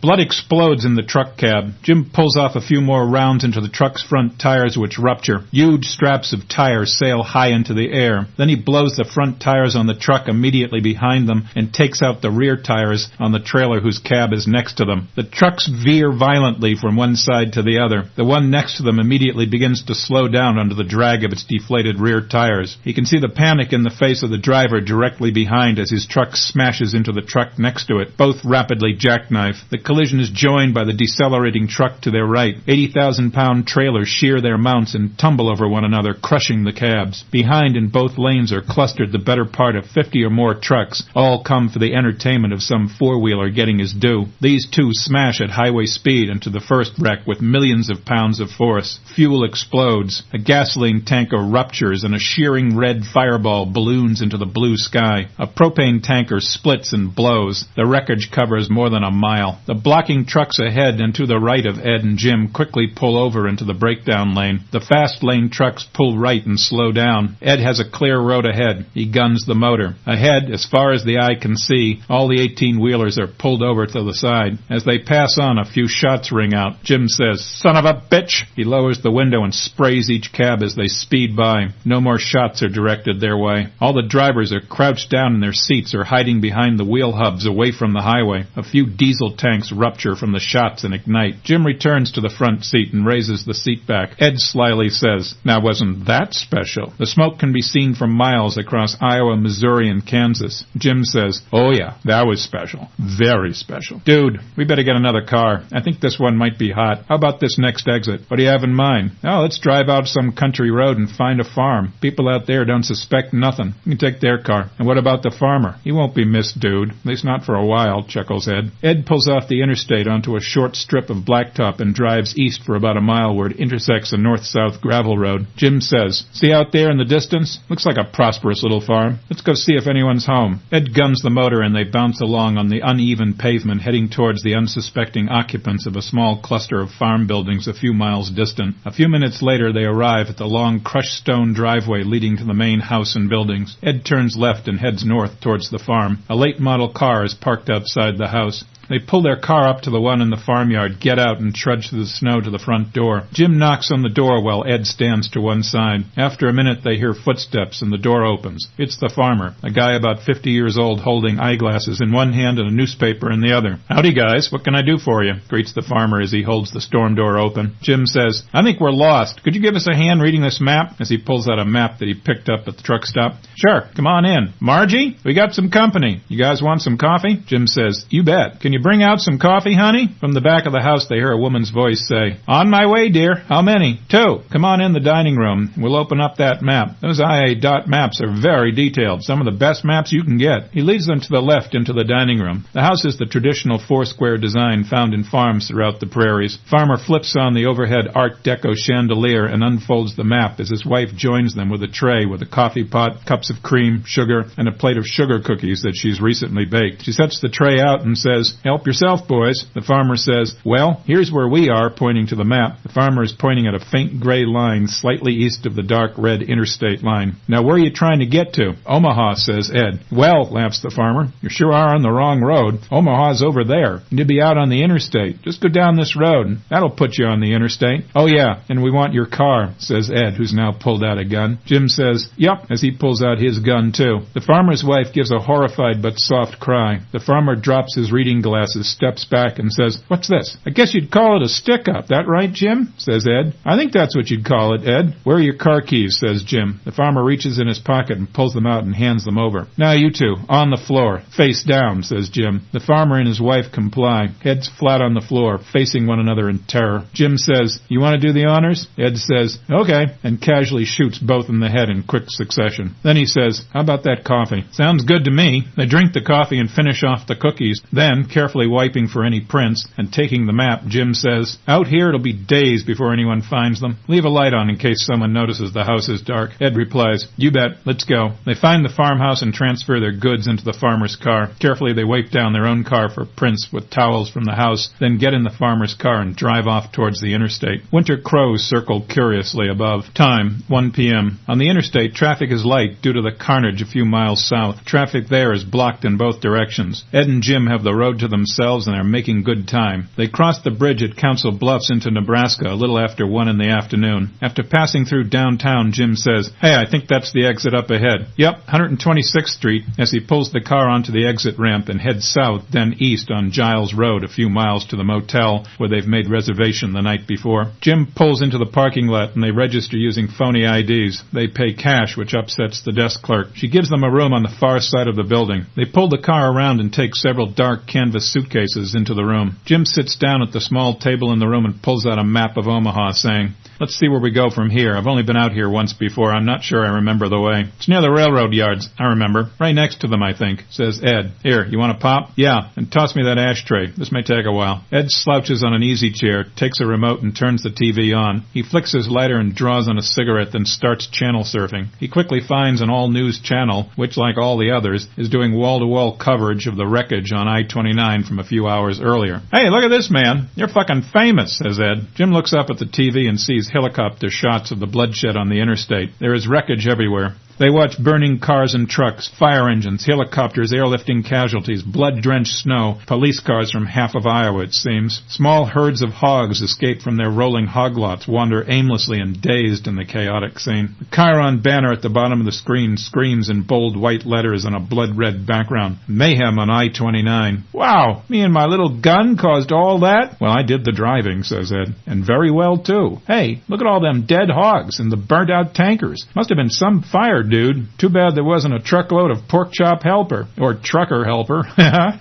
Blood explodes in the truck cab. Jim pulls off a few more rounds into the truck's front tires, which rupture. Huge straps of tires sail high into the air. Then he blows the front tires on the truck immediately behind them and takes out the rear tires on the trailer whose cab is next to them. The trucks veer violently from one side to the other. The one next to them immediately begins to slow down under the drag of its deflated rear tires. He can see the panic in the face of the driver directly behind as his truck smashes into the truck next to it. Both rapidly jackknife. The collision is joined by the decelerating truck to their right. 80,000-pound trailers shear their mounts and tumble over one another, crushing the cabs. Behind in both lanes are clustered the better part of 50 or more trucks, all come for the entertainment of some four-wheeler getting his due. These two smash at highway speed into the first wreck with millions of pounds of force. Fuel explodes. A gasoline tanker ruptures and a shearing red fireball balloons into the blue sky. A propane tanker splits and blows. The wreckage covers more than a mile. The blocking trucks ahead and to the right of Ed and Jim quickly pull over into the breakdown lane. The fast lane trucks pull right and slow down. Ed has a clear road ahead. He guns the motor. Ahead, as far as the eye can see, all the 18-wheelers are pulled over to the side. As they pass on, a few shots ring out. Jim says, "Son of a bitch!" He lowers the window and sprays each cab as they speed by. No more shots are directed their way. All the drivers are crouched down in their seats or hiding behind the wheel hubs away from the highway. A few diesel tanks rupture from the shots and ignite. Jim returns to the front seat and raises the seat back. Ed slyly says, "Now wasn't that special?" The smoke can be seen for miles across Iowa, Missouri, and Kansas. Jim says, "Oh yeah, that was special. Very special. Dude, we better get another car. I think this one might be hot. How about this next exit? What do you have in mind?" "Oh, let's drive out some country road and find a farm. People out there don't suspect nothing. You can take their car." "And what about the farmer?" "He won't be missed, dude. At least not for a while," chuckles Ed. Ed pulls off the interstate onto a short strip of blacktop and drives east for about a mile where it intersects a north-south gravel road. Jim says, "See out there in the distance? Looks like a prosperous little farm. Let's go see if anyone's home." Ed guns the motor and they bounce along on the uneven pavement heading towards the unsuspecting occupants of a small cluster of farm buildings a few miles distant. A few minutes later they arrive at the long crushed stone driveway leading to the main house and buildings. Ed turns left and heads north towards the farm. A late model car is parked outside the house. They pull their car up to the one in the farmyard, get out, and trudge through the snow to the front door. Jim knocks on the door while Ed stands to one side. After a minute, they hear footsteps, and the door opens. It's the farmer, a guy about 50 years old holding eyeglasses in one hand and a newspaper in the other. "Howdy, guys. What can I do for you?" greets the farmer as he holds the storm door open. Jim says, "I think we're lost. Could you give us a hand reading this map?" as he pulls out a map that he picked up at the truck stop. "Sure. Come on in. Margie, we got some company. You guys want some coffee?" Jim says, "You bet. Can you bring out some coffee, honey?" From the back of the house, they hear a woman's voice say, "On my way, dear. How many?" "2. Come on in the dining room. We'll open up that map. Those IA dot maps are very detailed. Some of the best maps you can get." He leads them to the left into the dining room. The house is the traditional four-square design found in farms throughout the prairies. Farmer flips on the overhead Art Deco chandelier and unfolds the map as his wife joins them with a tray with a coffee pot, cups of cream, sugar, and a plate of sugar cookies that she's recently baked. She sets the tray out and says, "Help yourself, boys." The farmer says, "Well, here's where we are," pointing to the map. The farmer is pointing at a faint gray line slightly east of the dark red interstate line. "Now, where are you trying to get to?" "Omaha," says Ed. "Well," laughs the farmer, "you sure are on the wrong road. Omaha's over there, and you'll be out on the interstate. Just go down this road, and that'll put you on the interstate." "Oh, yeah, and we want your car," says Ed, who's now pulled out a gun. Jim says, "Yup," as he pulls out his gun, too. The farmer's wife gives a horrified but soft cry. The farmer drops his reading glasses, steps back, and says, "What's this?" "I guess you'd call it a stick-up. That right, Jim?" says Ed. "I think that's what you'd call it, Ed." "Where are your car keys?" says Jim. The farmer reaches in his pocket and pulls them out and hands them over. "Now you two, on the floor, face down," says Jim. The farmer and his wife comply, heads flat on the floor, facing one another in terror. Jim says, "You want to do the honors?" Ed says, "Okay," and casually shoots both in the head in quick succession. Then he says, "How about that coffee?" "Sounds good to me." They drink the coffee and finish off the cookies. Then, carefully wiping for any prints and taking the map, Jim says, "Out here it'll be days before anyone finds them. Leave a light on in case someone notices the house is dark." Ed replies, "You bet. Let's go." They find the farmhouse and transfer their goods into the farmer's car. Carefully they wipe down their own car for prints with towels from the house, then get in the farmer's car and drive off towards the interstate. Winter crows circle curiously above. Time, 1 p.m. On the interstate, traffic is light due to the carnage a few miles south. Traffic there is blocked in both directions. Ed and Jim have the road to themselves and are making good time. They crossed the bridge at Council Bluffs into Nebraska a little after 1 in the afternoon. After passing through downtown, Jim says, "Hey, I think that's the exit up ahead." "Yep, 126th Street," as he pulls the car onto the exit ramp and heads south, then east on Giles Road a few miles to the motel where they've made reservation the night before. Jim pulls into the parking lot and they register using phony IDs. They pay cash, which upsets the desk clerk. She gives them a room on the far side of the building. They pull the car around and take several dark canvas suitcases into the room. Jim sits down at the small table in the room and pulls out a map of Omaha, saying, "Let's see where we go from here. I've only been out here once before. I'm not sure I remember the way." "It's near the railroad yards." "I remember. Right next to them, I think," says Ed. "Here, you want a pop?" "Yeah, and toss me that ashtray. This may take a while." Ed slouches on an easy chair, takes a remote, and turns the TV on. He flicks his lighter and draws on a cigarette, then starts channel surfing. He quickly finds an all-news channel, which, like all the others, is doing wall-to-wall coverage of the wreckage on I-29 from a few hours earlier. "Hey, look at this, man. You're fucking famous," says Ed. Jim looks up at the TV and sees helicopter shots of the bloodshed on the interstate. There is wreckage everywhere. They watch burning cars and trucks, fire engines, helicopters airlifting casualties, blood-drenched snow, police cars from half of Iowa, it seems. Small herds of hogs escape from their rolling hog lots, wander aimlessly and dazed in the chaotic scene. The Chiron banner at the bottom of the screen screams in bold white letters on a blood-red background, "Mayhem on I-29. "Wow, me and my little gun caused all that?" "Well, I did the driving," says Ed, "and very well, too. Hey, look at all them dead hogs and the burnt-out tankers. Must have been some fire, dude. Too bad there wasn't a truckload of pork chop helper, or trucker helper."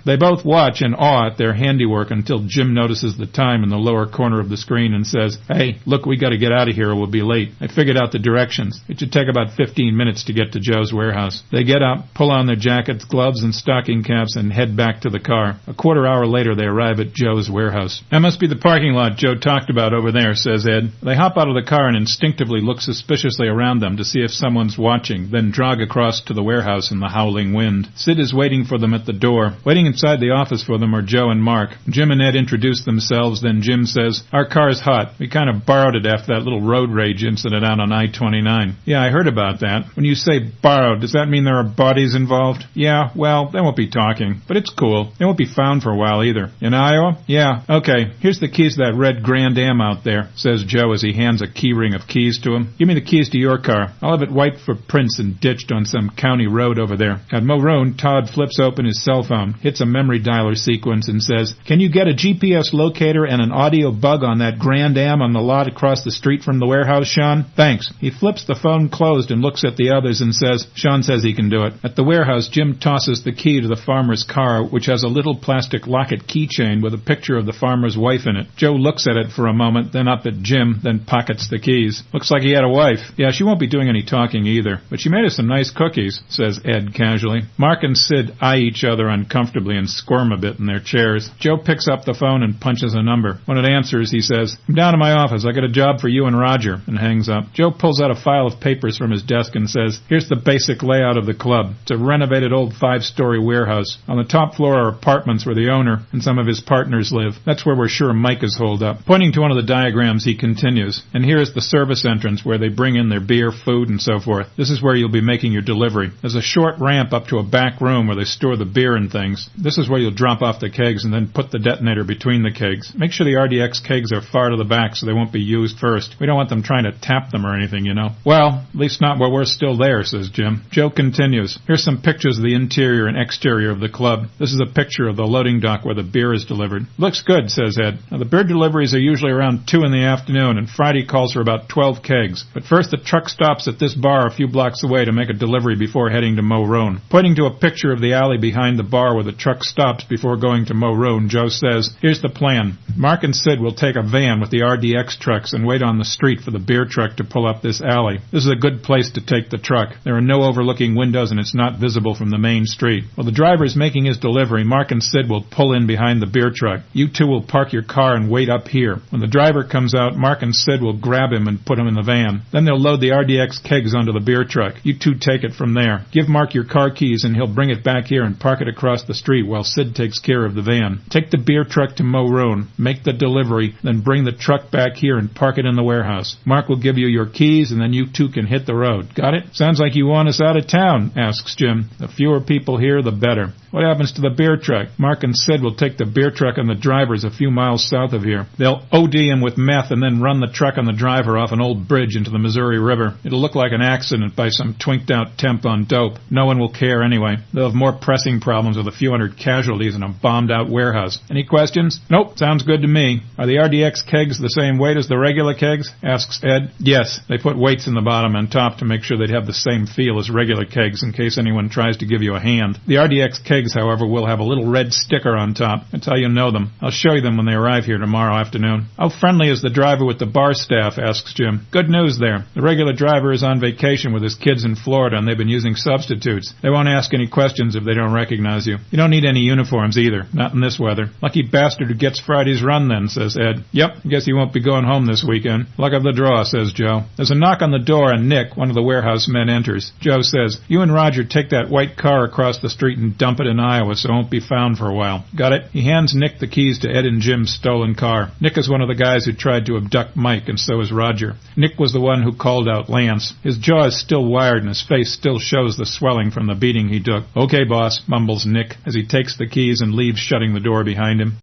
They both watch in awe at their handiwork until Jim notices the time in the lower corner of the screen and says, "Hey, look, we got to get out of here or we'll be late. I figured out the directions. It should take about 15 minutes to get to Joe's warehouse." They get up, pull on their jackets, gloves, and stocking caps and head back to the car. A quarter hour later, they arrive at Joe's warehouse. "That must be the parking lot Joe talked about over there," says Ed. They hop out of the car and instinctively look suspiciously around them to see if someone's watching, then jog across to the warehouse in the howling wind. Sid is waiting for them at the door. Waiting inside the office for them are Joe and Mark. Jim and Ed introduce themselves, then Jim says, "Our car's hot. We kind of borrowed it after that little road rage incident out on I-29. "Yeah, I heard about that." "When you say borrowed, does that mean there are bodies involved?" "Yeah, well, they won't be talking. But it's cool. They won't be found for a while either." "In Iowa?" "Yeah. Okay, here's the keys to that red Grand Am out there," says Joe as he hands a key ring of keys to him. "Give me the keys to your car. I'll have it wiped for prints and ditched on some county road over there." At Morone, Todd flips open his cell phone, hits a memory dialer sequence, and says, "Can you get a GPS locator and an audio bug on that Grand Am on the lot across the street from the warehouse, Sean?" "Thanks." He flips the phone closed and looks at the others and says, "Sean says he can do it." At the warehouse, Jim tosses the key to the farmer's car, which has a little plastic locket keychain with a picture of the farmer's wife in it. Joe looks at it for a moment, then up at Jim, then pockets the keys. "Looks like he had a wife." "Yeah, she won't be doing any talking either, but she made us some nice cookies," says Ed casually. Mark and Sid eye each other uncomfortably and squirm a bit in their chairs. Joe picks up the phone and punches a number. When it answers, he says, "I'm down in my office. I got a job for you and Roger," and hangs up. Joe pulls out a file of papers from his desk and says, "Here's the basic layout of the club. It's a renovated old 5-story warehouse. On the top floor are apartments where the owner and some of his partners live. That's where we're sure Mike is holed up." Pointing to one of the diagrams, he continues, "And here is the service entrance where they bring in their beer, food, and so forth. This is where you'll be making your delivery. There's a short ramp up to a back room where they store the beer and things. This is where you'll drop off the kegs and then put the detonator between the kegs. Make sure the RDX kegs are far to the back so they won't be used first. We don't want them trying to tap them or anything, you know." "Well, at least not while we're still there," says Jim. Joe continues, "Here's some pictures of the interior and exterior of the club. This is a picture of the loading dock where the beer is delivered." "Looks good," says Ed. "Now, the beer deliveries are usually around 2 in the afternoon, and Friday calls for about 12 kegs. But first the truck stops at this bar a few blocks away to make a delivery before heading to Morone." Pointing to a picture of the alley behind the bar where the truck stops before going to Morone, Joe says, "Here's the plan. Mark and Sid will take a van with the RDX trucks and wait on the street for the beer truck to pull up this alley. This is a good place to take the truck. There are no overlooking windows and it's not visible from the main street. While the driver is making his delivery, Mark and Sid will pull in behind the beer truck. You two will park your car and wait up here. When the driver comes out, Mark and Sid will grab him and put him in the van. Then they'll load the RDX kegs onto the beer truck. You two take it from there. Give Mark your car keys and he'll bring it back here and park it across the street while Sid takes care of the van. Take the beer truck to Morone, make the delivery, then bring the truck back here and park it in the warehouse. Mark will give you your keys and then you two can hit the road. Got it?" "Sounds like you want us out of town," asks Jim. "The fewer people here, the better." What happens to the beer truck? Mark and Sid will take the beer truck and the drivers a few miles south of here. They'll OD him with meth and then run the truck and the driver off an old bridge into the Missouri River. It'll look like an accident by some twinked-out temp on dope. No one will care anyway. They'll have more pressing problems with a few hundred casualties in a bombed-out warehouse. Any questions? Nope. Sounds good to me. Are the RDX kegs the same weight as the regular kegs? Asks Ed. Yes. They put weights in the bottom and top to make sure they'd have the same feel as regular kegs in case anyone tries to give you a hand. The RDX kegs, however, will have a little red sticker on top. That's how you'll know them. I'll show you them when they arrive here tomorrow afternoon. How friendly is the driver with the bar staff? Asks Jim. Good news there. The regular driver is on vacation with his kids in Florida and they've been using substitutes. They won't ask any questions if they don't recognize you. You don't need any uniforms either. Not in this weather. Lucky bastard who gets Friday's run then, says Ed. Yep, I guess he won't be going home this weekend. Luck of the draw, says Joe. There's a knock on the door and Nick, one of the warehouse men, enters. Joe says, you and Roger take that white car across the street and dump it in Iowa so it won't be found for a while. Got it? He hands Nick the keys to Ed and Jim's stolen car. Nick is one of the guys who tried to abduct Mike, and so is Roger. Nick was the one who called out Lance. His jaw is still wired and his face still shows the swelling from the beating he took. Okay, boss, mumbles Nick as he takes the keys and leaves, shutting the door behind him.